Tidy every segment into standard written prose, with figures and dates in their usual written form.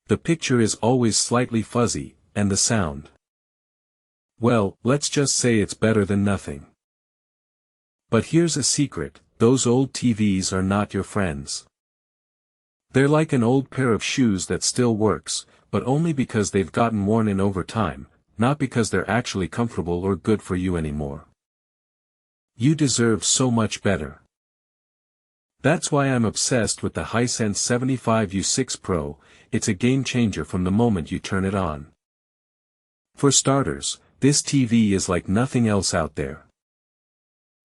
The picture is always slightly fuzzy, and the sound. Well, let's just say it's better than nothing. But here's a secret, those old TVs are not your friends. They're like an old pair of shoes that still works, but only because they've gotten worn in over time, not because they're actually comfortable or good for you anymore. You deserve so much better. That's why I'm obsessed with the Hisense U6 Pro. It's a game changer from the moment you turn it on. For starters, this TV is like nothing else out there.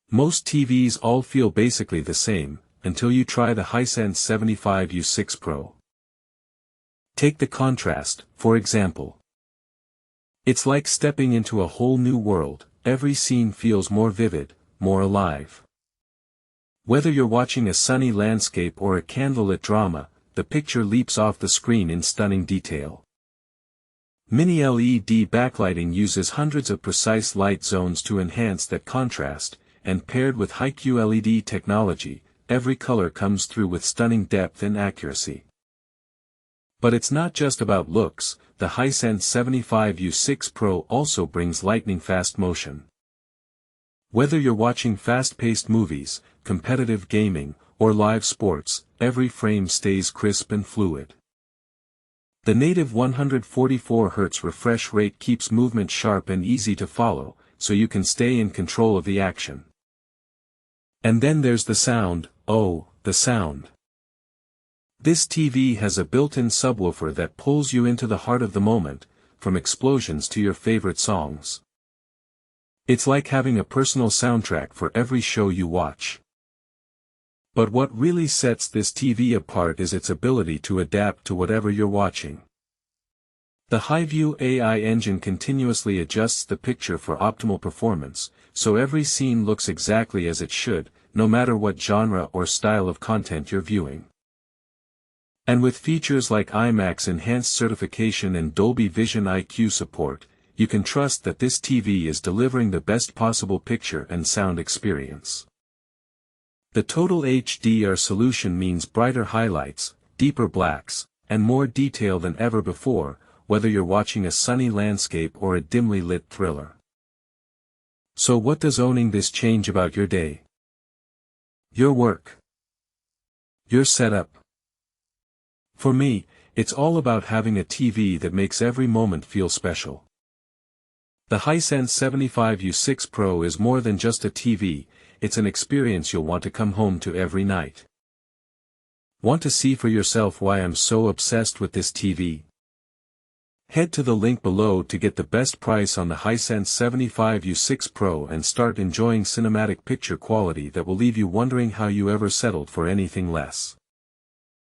Most TVs all feel basically the same, until you try the Hisense U6 Pro. Take the contrast, for example. It's like stepping into a whole new world. Every scene feels more vivid, more alive. Whether you're watching a sunny landscape or a candlelit drama, the picture leaps off the screen in stunning detail. Mini LED backlighting uses hundreds of precise light zones to enhance that contrast, and paired with Hi-QLED technology, every color comes through with stunning depth and accuracy. But it's not just about looks. The Hisense U6 Pro also brings lightning-fast motion. Whether you're watching fast-paced movies, competitive gaming, or live sports, every frame stays crisp and fluid. The native 144 Hz refresh rate keeps movement sharp and easy to follow, so you can stay in control of the action. And then there's the sound. Oh, the sound. This TV has a built-in subwoofer that pulls you into the heart of the moment, from explosions to your favorite songs. It's like having a personal soundtrack for every show you watch. But what really sets this TV apart is its ability to adapt to whatever you're watching. The Hi-View AI engine continuously adjusts the picture for optimal performance, so every scene looks exactly as it should, no matter what genre or style of content you're viewing. And with features like IMAX Enhanced certification and Dolby Vision IQ support, you can trust that this TV is delivering the best possible picture and sound experience. The total HDR solution means brighter highlights, deeper blacks, and more detail than ever before, whether you're watching a sunny landscape or a dimly lit thriller. So what does owning this change about your day? Your work? Your setup? For me, it's all about having a TV that makes every moment feel special. The Hisense U6 Pro is more than just a TV, it's an experience you'll want to come home to every night. Want to see for yourself why I'm so obsessed with this TV? Head to the link below to get the best price on the Hisense U6 Pro and start enjoying cinematic picture quality that will leave you wondering how you ever settled for anything less.